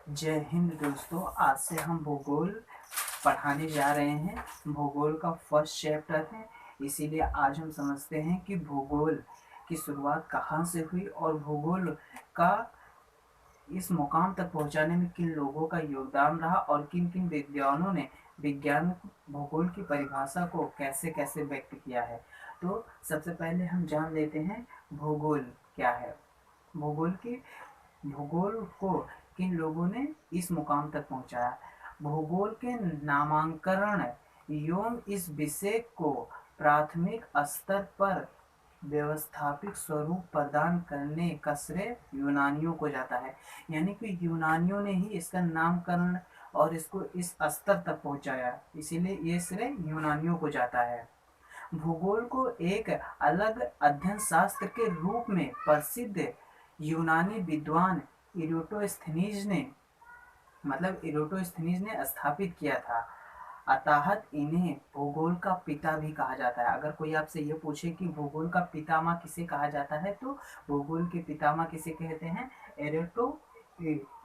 जय हिंद दोस्तों। आज से हम भूगोल पढ़ाने जा रहे हैं। भूगोल का फर्स्ट चैप्टर है, इसीलिए आज हम समझते हैं कि भूगोल की शुरुआत कहाँ से हुई और भूगोल का इस मुकाम तक पहुँचाने में किन लोगों का योगदान रहा और किन किन विद्वानों ने विज्ञान भूगोल की परिभाषा को कैसे कैसे व्यक्त किया है। तो सबसे पहले हम जान लेते हैं भूगोल क्या है। भूगोल की भूगोल को किन लोगों ने इस मुकाम तक पहुंचाया। भूगोल के नामांकन एवं इस विषय को प्राथमिक स्तर पर व्यवस्थापिक स्वरूप प्रदान करने का श्रेय यूनानियों को जाता है। यानी कि यूनानियों ने ही इसका नामकरण और इसको इस स्तर तक पहुंचाया, इसीलिए ये श्रेय यूनानियों को जाता है। भूगोल को एक अलग अध्ययन शास्त्र के रूप में प्रसिद्ध यूनानी विद्वान इरोटोस्थनीज ने स्थापित किया था। अतः इन्हें भूगोल का पिता भी कहा जाता है। अगर कोई आपसे ये पूछे कि भूगोल का पितामह किसे कहा जाता है, तो भूगोल के पितामह किसे कहते हैं?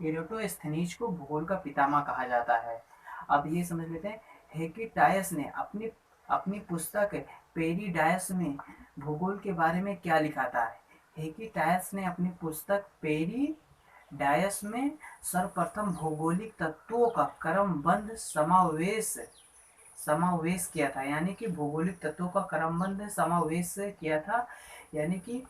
एरोटोस्थनीज को भूगोल का पितामह कहा जाता है। अब ये समझ लेते हैं, हेकिटायस ने अपनी अपनी पुस्तक पेरीडायस में भूगोल के बारे में क्या लिखा था। हेकिटायस ने अपनी पुस्तक पेरीडायस में सर्वप्रथम भौगोलिक तत्वों का क्रमबद्ध समावेश किया था। यानी कि भौगोलिक तत्वों का क्रमबद्ध समावेश किया था। यानी कि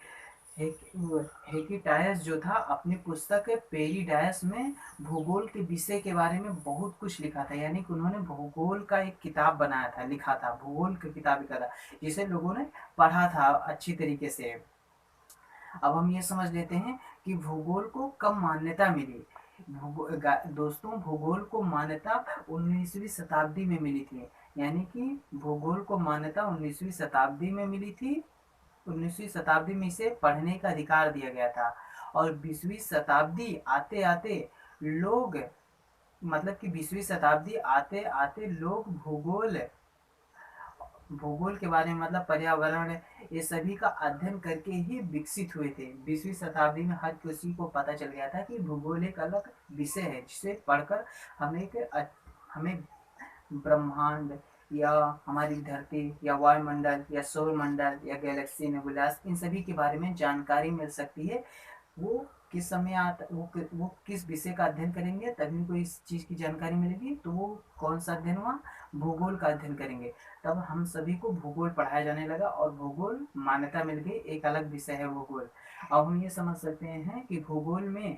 हेकिटायस जो था अपनी पुस्तक पेरीडायस में भूगोल के विषय के बारे में बहुत कुछ लिखा था। यानी कि उन्होंने भूगोल का एक किताब बनाया था, लिखा था, भूगोल की किताब लिखा था, जिसे लोगों ने पढ़ा था अच्छी तरीके से। अब हम ये समझ लेते हैं कि भूगोल को कब मान्यता मिली। दोस्तों, भूगोल को मान्यता 19वीं शताब्दी में मिली थी। यानी कि भूगोल को मान्यता 19वीं शताब्दी में मिली थी। 19वीं शताब्दी में इसे पढ़ने का अधिकार दिया गया था और 20वीं शताब्दी आते आते लोग मतलब कि 20वीं शताब्दी आते आते लोग भूगोल के बारे में मतलब पर्यावरण ये सभी का अध्ययन करके ही विकसित हुए थे। 20वीं शताब्दी में हर किसी को पता चल गया था कि भूगोल एक अलग विषय है, जिसे पढ़कर हमें ब्रह्मांड या हमारी धरती या वायुमंडल या सौरमंडल या गैलेक्सी नेबुलास इन सभी के बारे में जानकारी मिल सकती है। वो किस समय आता वो किस विषय का अध्ययन करेंगे तभी उनको इस चीज़ की जानकारी मिलेगी। तो वो कौन सा अध्ययन हुआ? भूगोल का अध्ययन करेंगे। तब हम सभी को भूगोल पढ़ाया जाने लगा और भूगोल मान्यता मिल गई, एक अलग विषय है भूगोल। अब हम ये समझ सकते हैं कि भूगोल में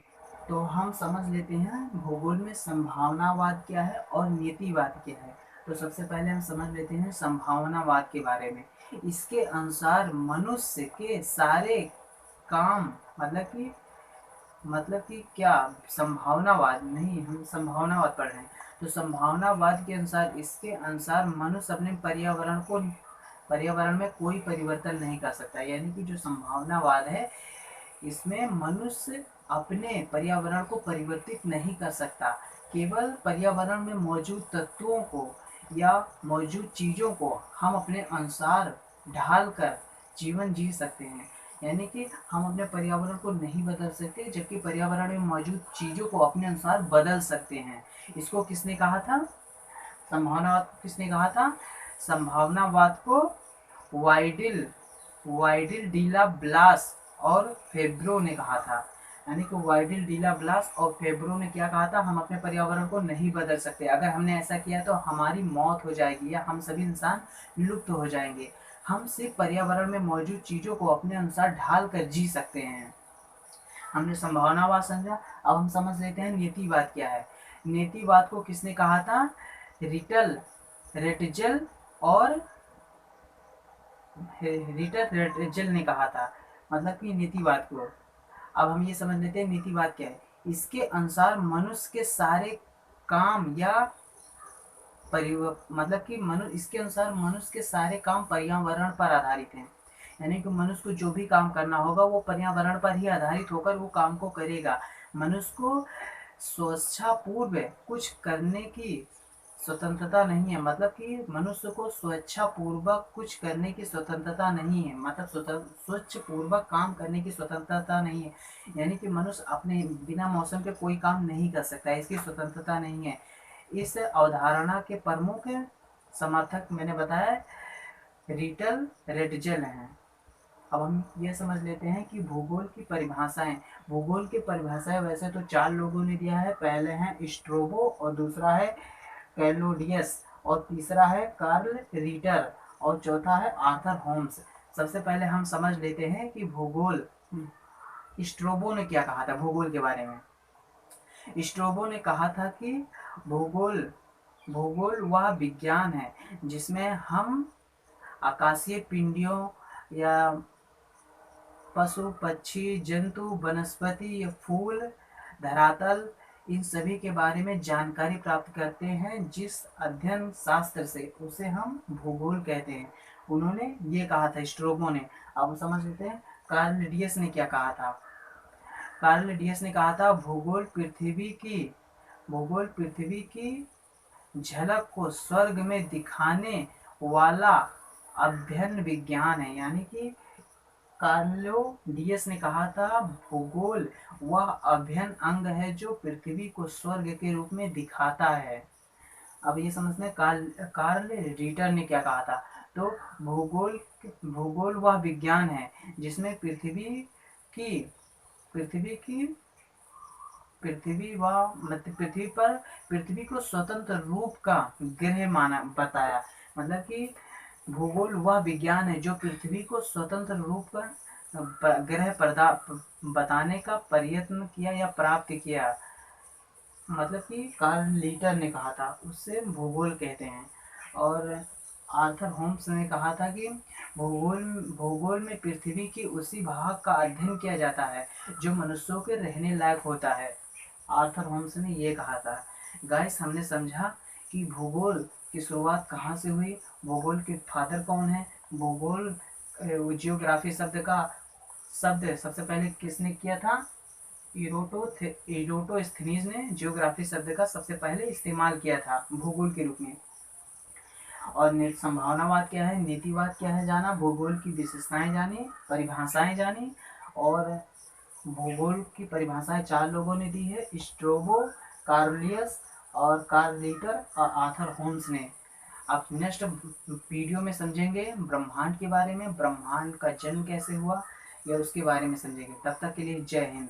तो हम समझ लेते हैं भूगोल में संभावनावाद क्या है और नीतिवाद क्या है। तो सबसे पहले हम समझ लेते हैं संभावनावाद के बारे में। इसके अनुसार मनुष्य के सारे काम मतलब कि क्या संभावनावाद नहीं, हम संभावनावाद पढ़ रहे हैं। तो संभावनावाद के अनुसार इसके अनुसार मनुष्य अपने पर्यावरण में कोई परिवर्तन नहीं कर सकता। यानी कि जो संभावनावाद है इसमें मनुष्य अपने पर्यावरण को परिवर्तित नहीं कर सकता। केवल पर्यावरण में मौजूद तत्वों को या मौजूद चीज़ों को हम अपने अनुसार ढाल कर जीवन जी सकते हैं। यानी कि हम अपने पर्यावरण को नहीं बदल सकते, जबकि पर्यावरण में मौजूद चीज़ों को अपने अनुसार बदल सकते हैं। इसको किसने कहा था? संभावनावाद को किसने कहा था? संभावनावाद को वाइडिल वाइडिल डीला ब्लास और फेब्रो ने कहा था। यानी कि वाइडिल डीला ब्लास और फेब्रो ने क्या कहा था? हम अपने पर्यावरण को नहीं बदल सकते। अगर हमने ऐसा किया तो हमारी मौत हो जाएगी या हम सभी इंसान लुप्त हो जाएंगे। हम सिर्फ पर्यावरण में मौजूद चीज़ों को अपने अनुसार ढाल कर जी सकते हैं। हमने संभावनावाद समझा। अब हम समझ लेते हैं नीतिवाद क्या है। नीतिवाद को किसने कहा था? रेटजल और रेटजल ने कहा था, मतलब कि नीतिवाद को। अब हम ये समझ लेते हैं नीतिवाद क्या है। इसके अनुसार मनुष्य के सारे काम या इसके अनुसार मनुष्य के सारे काम पर्यावरण पर आधारित हैं। यानी कि मनुष्य को जो भी काम करना होगा वो पर्यावरण पर ही आधारित होकर वो काम को करेगा। मनुष्य को स्वेच्छापूर्व कुछ करने की स्वतंत्रता नहीं है, मतलब कि मनुष्य को स्वेच्छा पूर्वक कुछ करने की स्वतंत्रता नहीं है, मतलब स्वच्छ पूर्वक काम करने की स्वतंत्रता नहीं है, यानी कि मनुष्य अपने बिना मौसम के कोई काम नहीं कर सकता, इसकी स्वतंत्रता नहीं है। इस अवधारणा के प्रमुख समर्थक मैंने बताया रिटल रेटजेल हैं। अब हम ये समझ लेते हैं कि भूगोल की परिभाषाएं। भूगोल की परिभाषाएं वैसे तो 4 लोगों ने दिया है, पहले हैं स्ट्रोबो और दूसरा है कैलोडियस और तीसरा है कार्ल रीटर और चौथा है आर्थर होम्स। सबसे पहले हम समझ लेते हैं कि भूगोल, स्ट्रोबो ने क्या कहा था भूगोल के बारे में। स्ट्रोबो ने कहा था कि भूगोल भूगोल वह विज्ञान है जिसमें हम आकाशीय पिंडियों या पशु पक्षी जंतु वनस्पति या फूल धरातल इन सभी के बारे में जानकारी प्राप्त करते हैं, जिस अध्ययन शास्त्र से उसे हम भूगोल कहते हैं। उन्होंने ये कहा था स्ट्रोबो ने। अब समझ लेते हैं कार्ल डियस ने क्या कहा था। कार्ल डियस ने कहा था भूगोल पृथ्वी की झलक को स्वर्ग में दिखाने वाला अध्ययन विज्ञान है, यानी कि कार्लो डियस ने कहा था भूगोल वह अध्ययन अंग है जो पृथ्वी को स्वर्ग के रूप में दिखाता है। अब ये समझते हैं कार्ल रीटर ने क्या कहा था। तो भूगोल वह विज्ञान है जिसमें की पृथ्वी की पृथ्वी को स्वतंत्र रूप का ग्रह माना बताया, मतलब कि भूगोल वह विज्ञान है जो पृथ्वी को स्वतंत्र रूप का ग्रह बताने का प्रयत्न किया या प्राप्त किया, मतलब कि कार्ल लीटर ने कहा था, उससे भूगोल कहते हैं। और आर्थर होम्स ने कहा था कि भूगोल में पृथ्वी के उसी भाग का अध्ययन किया जाता है जो मनुष्यों के रहने लायक होता है। आर्थर होम्स ने ये कहा था। गाइस, हमने समझा कि भूगोल की शुरुआत कहाँ से हुई, भूगोल के फादर कौन है, भूगोल जियोग्राफी शब्द सबसे पहले किसने किया था। इरोटोस्थनीज ने जियोग्राफी शब्द का सबसे पहले इस्तेमाल किया था भूगोल के रूप में। और संभावनावाद क्या है, नीतिवाद क्या है जाना, भूगोल की विशेषताएं जानी, परिभाषाएं जानी। और भूगोल की परिभाषाएं 4 लोगों ने दी है, स्ट्रोबो, कार्लियस और कार्ल रीटर और आर्थर होम्स ने। अब नेक्स्ट वीडियो में समझेंगे ब्रह्मांड के बारे में, ब्रह्मांड का जन्म कैसे हुआ या उसके बारे में समझेंगे। तब तक के लिए जय हिंद।